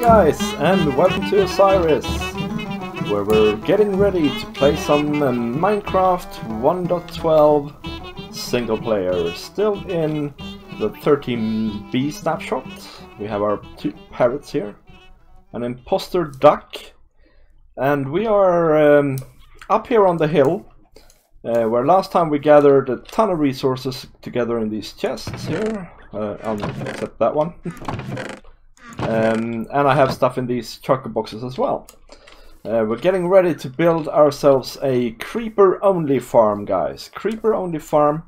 guys, and welcome to Osiris, where we're getting ready to play some Minecraft 1.12 single player. Still in the 13B snapshot. We have our two parrots here, an imposter duck, and we are up here on the hill, where last time we gathered a ton of resources together in these chests here, except that one. And I have stuff in these chocolate boxes as well. We're getting ready to build ourselves a creeper-only farm, guys. Creeper-only farm.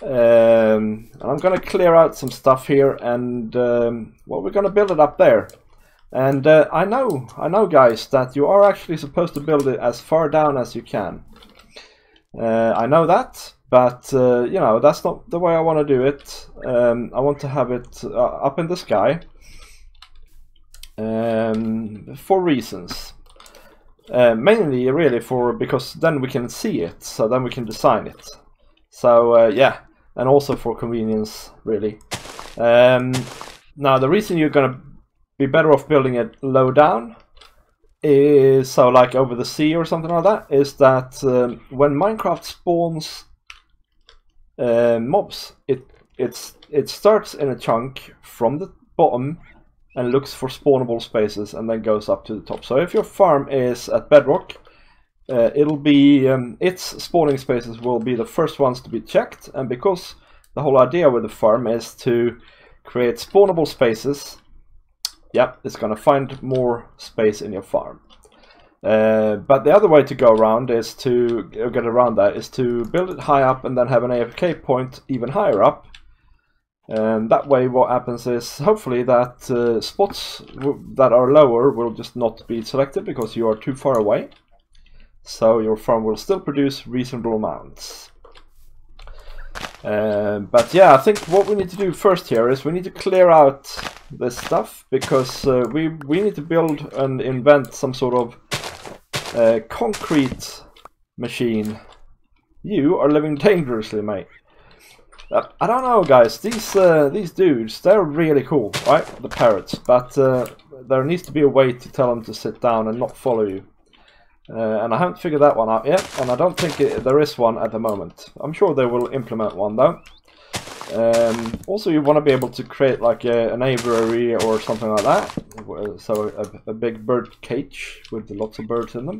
And I'm going to clear out some stuff here, and well, we're going to build it up there. And I know, guys, that you are actually supposed to build it as far down as you can. I know that, but you know, that's not the way I want to do it. I want to have it up in the sky. For reasons, mainly really because then we can see it, so then we can design it. So yeah, and also for convenience, really. Now the reason you're gonna be better off building it low down is so like over the sea or something like that, is that when Minecraft spawns mobs, it starts in a chunk from the bottom and looks for spawnable spaces and then goes up to the top. So if your farm is at bedrock, it'll be its spawning spaces will be the first ones to be checked, and because the whole idea with the farm is to create spawnable spaces, yep, it's gonna find more space in your farm. But the other way to go around is to get around that is to build it high up and then have an AFK point even higher up. And that way what happens is hopefully that spots that are lower will just not be selected because you are too far away. So your farm will still produce reasonable amounts. But yeah, I think what we need to do first here is we need to clear out this stuff, because we need to build and invent some sort of concrete machine. You are living dangerously, mate. I don't know, guys. These dudes, they're really cool, right? The parrots, but there needs to be a way to tell them to sit down and not follow you. And I haven't figured that one out yet, and I don't think there is one at the moment. I'm sure they will implement one though. Also, you want to be able to create like an aviary or something like that, so a big bird cage with lots of birds in them.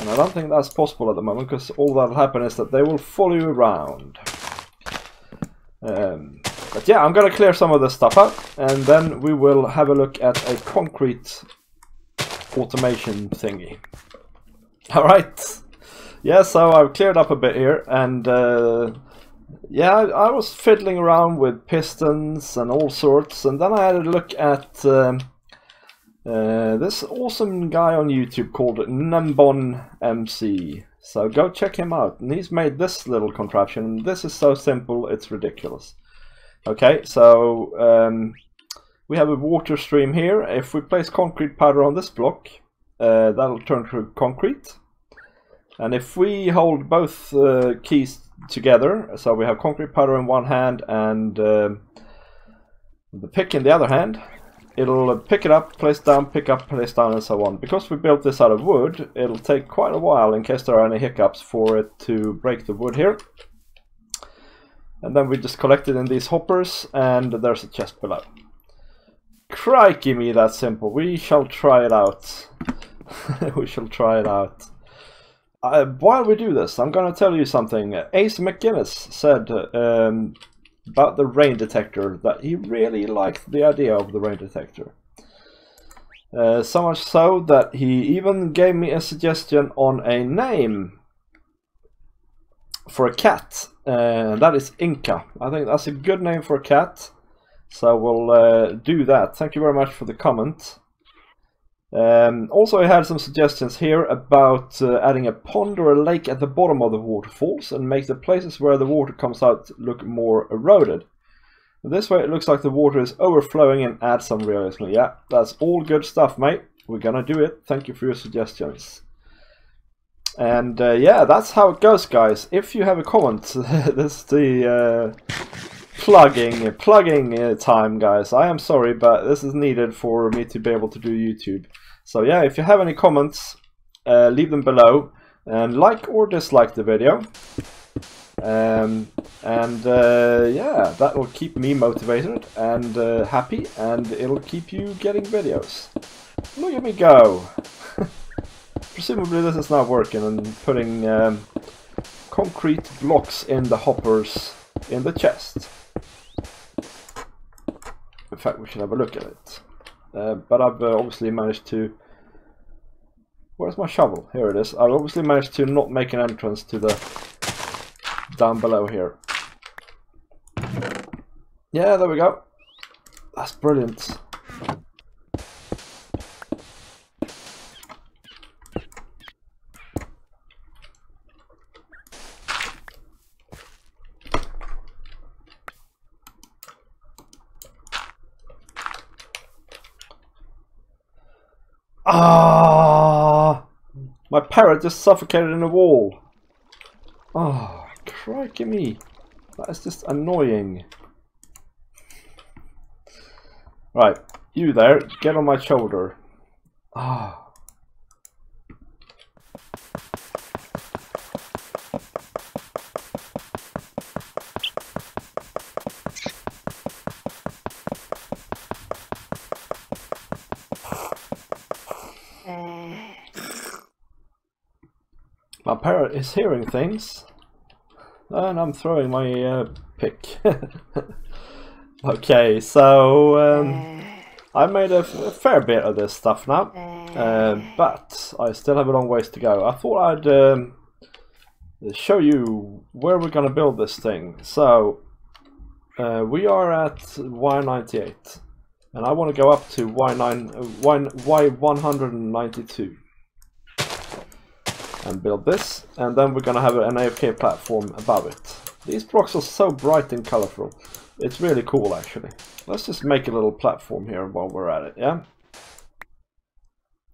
And I don't think that's possible at the moment, because all that'll happen is that they will follow you around. But yeah, I'm gonna clear some of this stuff up, and then we will have a look at a concrete automation thingy. Alright, yeah, so I've cleared up a bit here, and yeah, I was fiddling around with pistons and all sorts, and then I had a look at this awesome guy on YouTube called Nambon MC. So go check him out, and he's made this little contraption. This is so simple, it's ridiculous. Okay, so we have a water stream here. If we place concrete powder on this block, that'll turn to concrete. And if we hold both keys together, so we have concrete powder in one hand and the pick in the other hand, it'll pick it up, place down, pick up, place down, and so on. Because we built this out of wood, it'll take quite a while, in case there are any hiccups, for it to break the wood here. And then we just collect it in these hoppers, and there's a chest below. Crikey me, that's simple. We shall try it out. We shall try it out. While we do this, I'm going to tell you something. Ace McGuinness said about the rain detector that he really liked the idea of the rain detector. So much so that he even gave me a suggestion on a name for a cat. That is Inca. I think that's a good name for a cat. So we'll do that. Thank you very much for the comment. Also, I had some suggestions here about adding a pond or a lake at the bottom of the waterfalls and make the places where the water comes out look more eroded. This way it looks like the water is overflowing and add some realism. Yeah, that's all good stuff, mate. We're gonna do it. Thank you for your suggestions. And yeah, that's how it goes, guys. If you have a comment, this is the Plugging time, guys. I am sorry, but this is needed for me to be able to do YouTube. So yeah, if you have any comments, leave them below, and like or dislike the video. Yeah, that will keep me motivated and happy, and it'll keep you getting videos. Look at me go! Presumably this is not working, and putting concrete blocks in the hoppers in the chest. In fact, we should have a look at it. But I've obviously managed to... Where's my shovel? Here it is. I've obviously managed to not make an entrance to the... down below here. Yeah, there we go. That's brilliant. Ah! My parrot just suffocated in a wall. Oh, crikey me. That is just annoying. Right, you there, get on my shoulder. Ah. My parrot is hearing things, and I'm throwing my pick. Okay, so I made a fair bit of this stuff now, but I still have a long ways to go. I thought I'd show you where we're going to build this thing. So we are at Y98, and I want to go up to Y192. And build this, and then we're gonna have an AFK platform above it. These blocks are so bright and colorful. It's really cool, actually. Let's just make a little platform here while we're at it, yeah?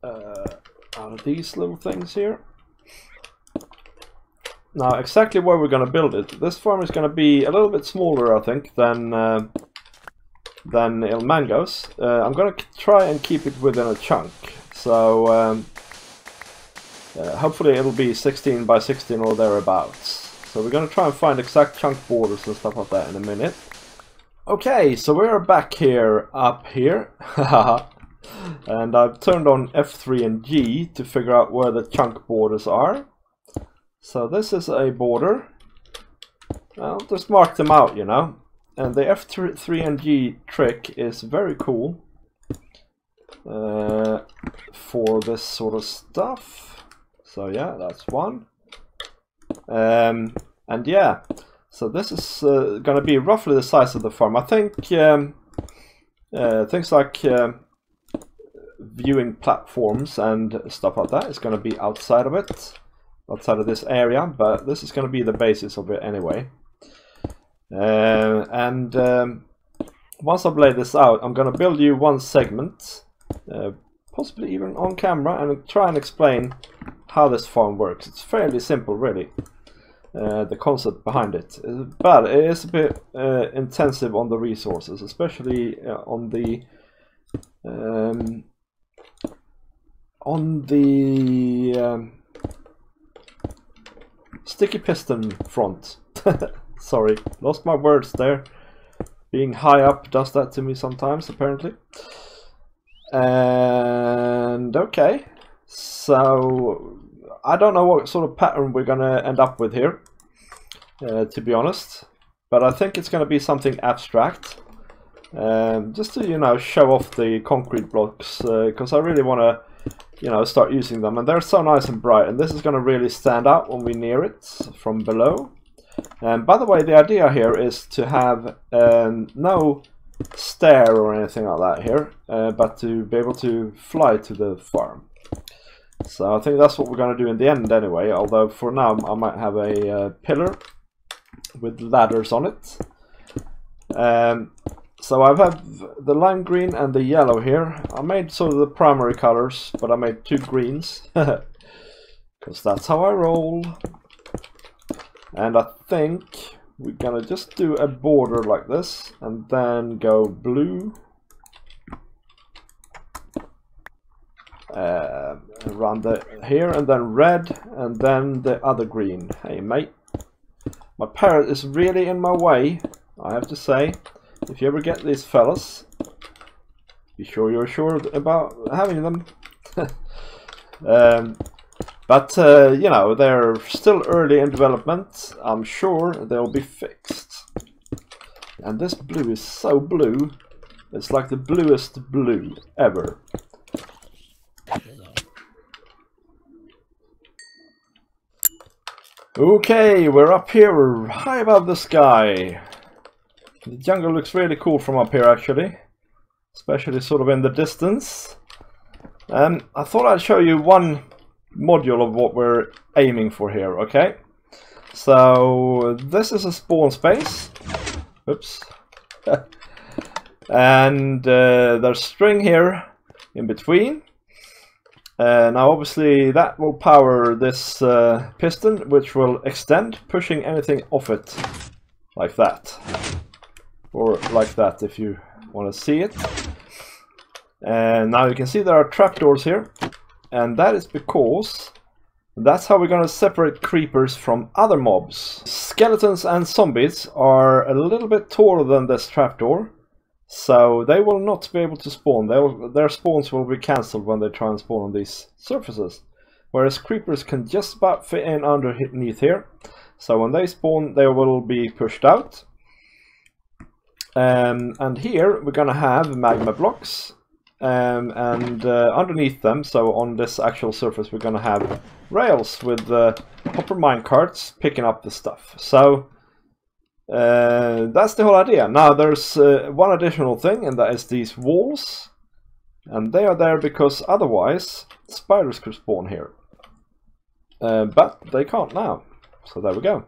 Out of these little things here. Now, exactly where we're gonna build it. This farm is gonna be a little bit smaller, I think, than Ilmangos. I'm gonna try and keep it within a chunk. So. Hopefully it'll be 16 by 16 or thereabouts. So we're going to try and find exact chunk borders and stuff like that in a minute. Okay, so we're back here, up here. And I've turned on F3 and G to figure out where the chunk borders are. So this is a border. I'll just mark them out, you know. And the F3 and G trick is very cool for this sort of stuff. So yeah, that's one. And yeah, so this is going to be roughly the size of the farm. I think things like viewing platforms and stuff like that is going to be outside of it, outside of this area, but this is going to be the basis of it anyway. Once I've laid this out, I'm going to build you one segment, possibly even on camera, and try and explain how this farm works. It's fairly simple, really, the concept behind it, but it is a bit intensive on the resources, especially on the sticky piston front. Sorry, lost my words there. Being high up does that to me sometimes, apparently. And okay, so I don't know what sort of pattern we're gonna end up with here, to be honest, but I think it's gonna be something abstract, just to, you know, show off the concrete blocks, because I really want to, you know, start using them, and they're so nice and bright, and this is gonna really stand out when we near it from below. And by the way, the idea here is to have no stair or anything like that here, but to be able to fly to the farm. So I think that's what we're going to do in the end anyway, although for now I might have a pillar with ladders on it. So I have the lime green and the yellow here. I made sort of the primary colors, but I made two greens because that's how I roll. And I think we're gonna just do a border like this, and then go blue. Around here, and then red, and then the other green. Hey mate, my parrot is really in my way, I have to say. If you ever get these fellas, be sure you're sure about having them. But you know, they're still early in development. I'm sure they'll be fixed. And this blue is so blue, it's like the bluest blue ever. Okay, we're up here, we're high above the sky. The jungle looks really cool from up here actually, especially sort of in the distance. I thought I'd show you one module of what we're aiming for here, okay? So this is a spawn space. Oops. And there's string here in between. Now obviously that will power this piston, which will extend, pushing anything off it like that, or like that if you want to see it. And now you can see there are trapdoors here, and that is because that's how we're going to separate creepers from other mobs. Skeletons and zombies are a little bit taller than this trapdoor, so they will not be able to spawn. Their spawns will be cancelled when they try and spawn on these surfaces. Whereas creepers can just about fit in underneath here. So when they spawn, they will be pushed out. And here we're going to have magma blocks. And underneath them, so on this actual surface, we're going to have rails with hopper mine carts picking up the stuff. So that's the whole idea. Now there's one additional thing, and that is these walls, and they are there because otherwise spiders could spawn here, but they can't now, so there we go.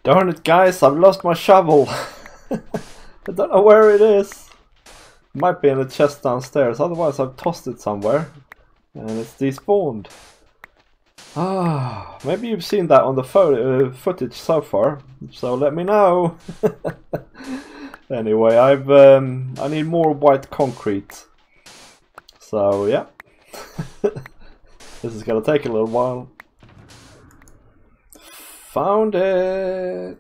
Darn it guys, I've lost my shovel. I don't know where it is. Might be in the chest downstairs, otherwise I've tossed it somewhere and it's despawned. Ah, maybe you've seen that on the footage so far, so let me know. Anyway, I need more white concrete. So yeah, this is gonna take a little while. Found it!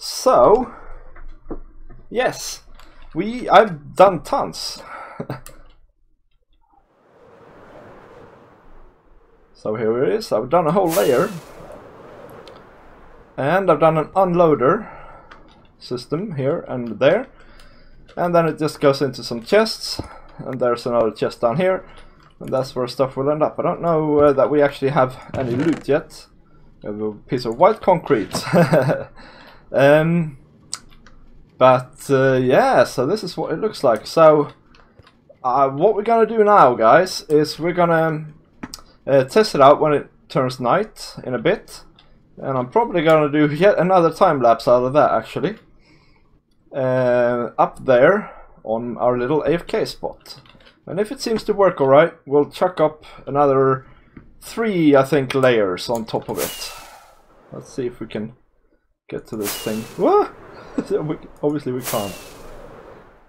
So, yes, I've done tons. So here it is, I've done a whole layer. And I've done an unloader system here and there. And then it just goes into some chests. And there's another chest down here. And that's where stuff will end up. I don't know that we actually have any loot yet. We have a piece of white concrete. Yeah, so this is what it looks like. So what we're gonna do now, guys, is we're gonna test it out when it turns night in a bit, and I'm probably gonna do yet another time lapse out of that actually, up there on our little AFK spot. And if it seems to work alright, we'll chuck up another 3, I think, layers on top of it. Let's see if we can get to this thing. Whoa! Obviously we can't.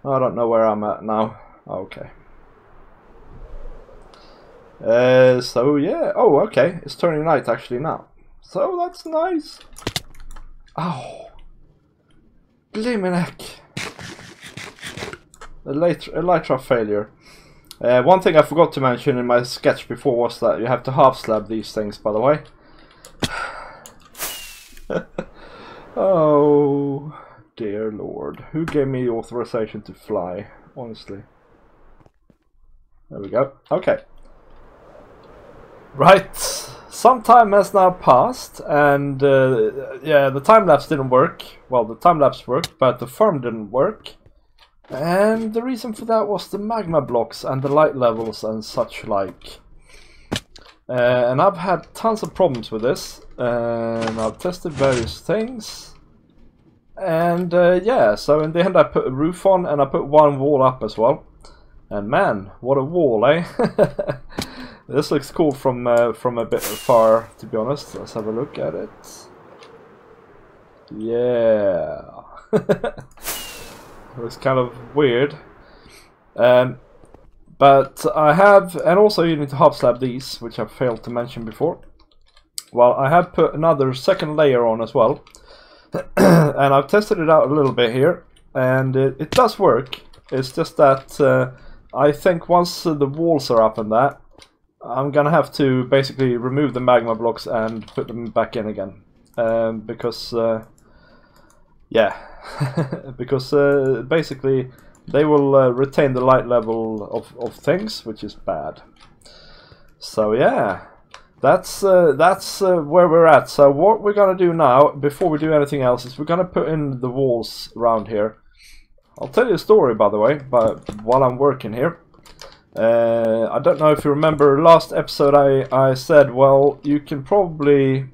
I don't know where I'm at now. Okay. So yeah. Oh, okay. It's turning night actually now. So that's nice. Oh. Glimenek. Elytra failure. One thing I forgot to mention in my sketch before was that you have to half slab these things, by the way. Oh, dear Lord. Who gave me authorization to fly, honestly? There we go. Okay. Right. Some time has now passed, and yeah, the time-lapse didn't work. Well, the time-lapse worked, but the farm didn't work. And the reason for that was the magma blocks and the light levels and such like. And I've had tons of problems with this, and I've tested various things. And yeah, so in the end I put a roof on, and I put one wall up as well. And man, what a wall, eh? This looks cool from a bit far, to be honest. Let's have a look at it. Yeah. Looks kind of weird. But I have, and also you need to half slab these, which I failed to mention before. Well, I have put another second layer on as well. And I've tested it out a little bit here, and it does work. It's just that I think once the walls are up and that, I'm gonna have to basically remove the magma blocks and put them back in again. Because, yeah, because basically they will retain the light level of things, which is bad. So yeah, that's where we're at. So what we're gonna do now, before we do anything else, is we're gonna put in the walls around here. I'll tell you a story, by the way, while I'm working here. I don't know if you remember last episode I said, well, you can probably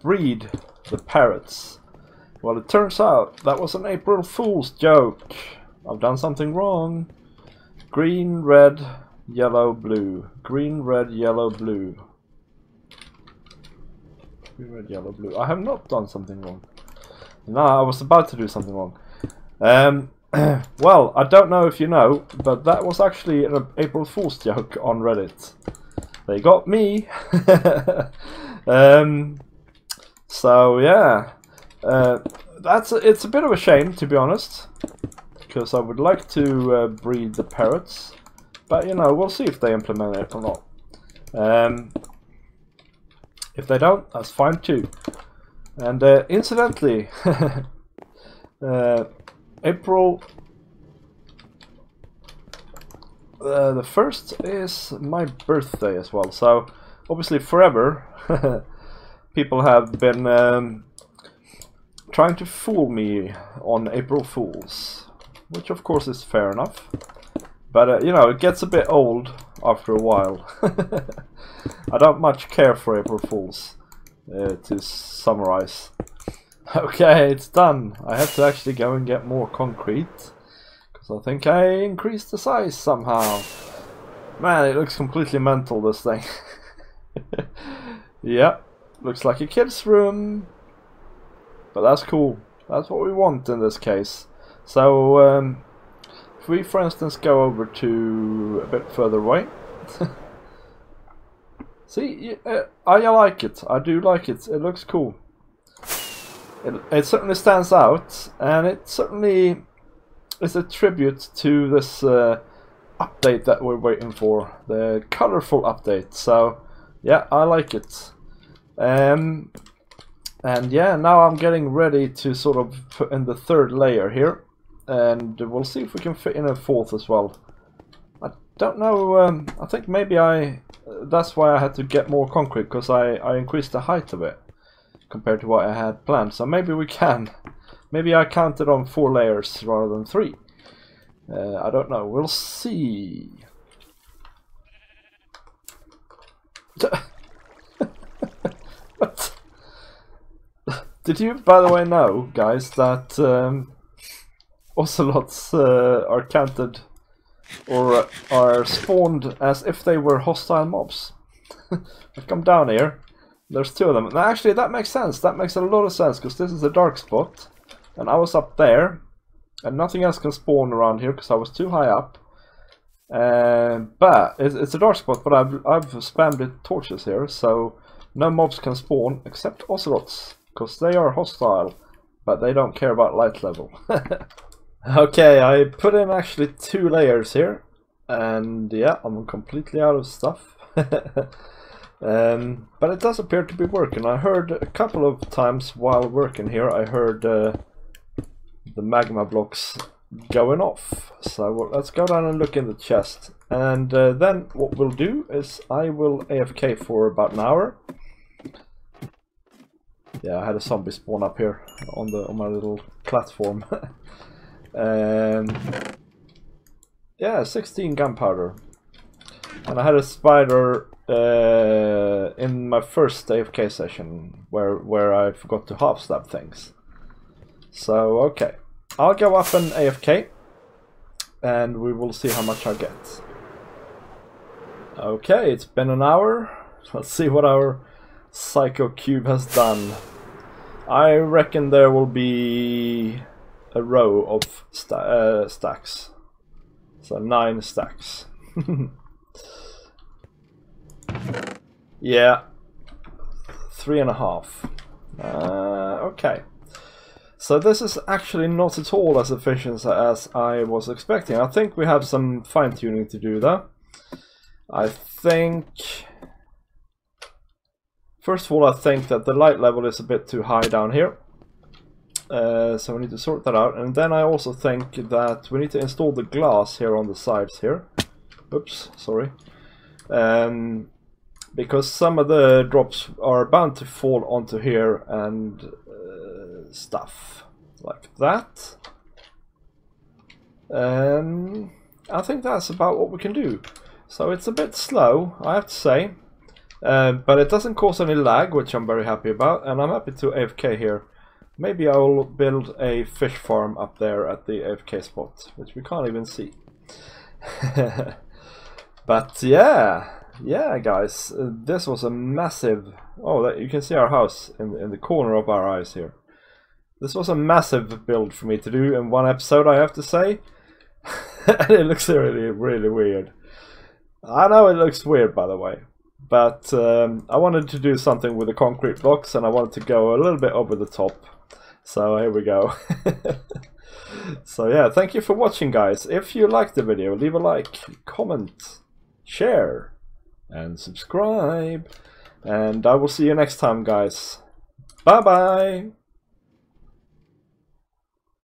breed the parrots. Well, it turns out that was an April Fool's joke. I've done something wrong. Green, red, yellow, blue. Green, red, yellow, blue. Green, red, yellow, blue. I have not done something wrong. No, I was about to do something wrong. Well, I don't know if you know, but that was actually an April Fool's joke on Reddit. They got me. So yeah, it's a bit of a shame, to be honest, because I would like to breed the parrots, but you know, we'll see if they implement it or not. If they don't, that's fine too. And incidentally, April the 1st is my birthday as well, so obviously forever people have been trying to fool me on April Fools, which of course is fair enough, but you know, it gets a bit old after a while. I don't much care for April Fools, to summarize. Okay, it's done. I have to actually go and get more concrete, because I think I increased the size somehow. Man, it looks completely mental, this thing. Yeah, looks like a kid's room, but that's cool. That's what we want in this case. So, if we, for instance, go over to a bit further away. See, I like it. I do like it. It looks cool. It certainly stands out, and it certainly is a tribute to this update that we're waiting for, the colorful update. So yeah, I like it. And yeah, now I'm getting ready to sort of put in the third layer here, and we'll see if we can fit in a fourth as well. I don't know, I think maybe that's why I had to get more concrete, because I increased the height of it compared to what I had planned. So maybe we can. Maybe I counted on 4 layers rather than 3. I don't know. We'll see. What? Did you, by the way, know, guys, that ocelots are counted or are spawned as if they were hostile mobs? I come down here. There's 2 of them. And actually, that makes sense. That makes a lot of sense, because this is a dark spot, and I was up there, and nothing else can spawn around here because I was too high up. But it's a dark spot, but I've spammed the torches here, so no mobs can spawn except ocelots, because they are hostile, but they don't care about light level. Okay, I put in actually 2 layers here, and yeah, I'm completely out of stuff. But it does appear to be working. I heard a couple of times while working here, I heard the magma blocks going off. So let's go down and look in the chest. And then what we'll do is I will AFK for about an hour. Yeah, I had a zombie spawn up here on my little platform. Yeah, 16 gunpowder. And I had a spider in my first AFK session where I forgot to half stab things. So okay, I'll go up and AFK and we will see how much I get. Okay, it's been an hour. Let's see what our Psycho Cube has done. I reckon there will be a row of stacks. So 9 stacks. Yeah, 3.5. Okay. So this is actually not at all as efficient as I was expecting. I think we have some fine-tuning to do there. I think... First of all, I think that the light level is a bit too high down here. So we need to sort that out. And then I also think that we need to install the glass here on the sides here. Oops, sorry. Because some of the drops are bound to fall onto here and stuff like that. I think that's about what we can do. So it's a bit slow, I have to say. But it doesn't cause any lag, which I'm very happy about, and I'm happy to AFK here. Maybe I will build a fish farm up there at the AFK spot, which we can't even see. But yeah, guys, this was a massive... Oh, you can see our house in the corner of our eyes here. This was a massive build for me to do in one episode, I have to say. And it looks really, really weird. I know it looks weird, by the way. But I wanted to do something with the concrete blocks and I wanted to go a little bit over the top. So here we go. So yeah, thank you for watching, guys. If you liked the video, leave a like, comment, share and subscribe. And I will see you next time, guys. Bye bye.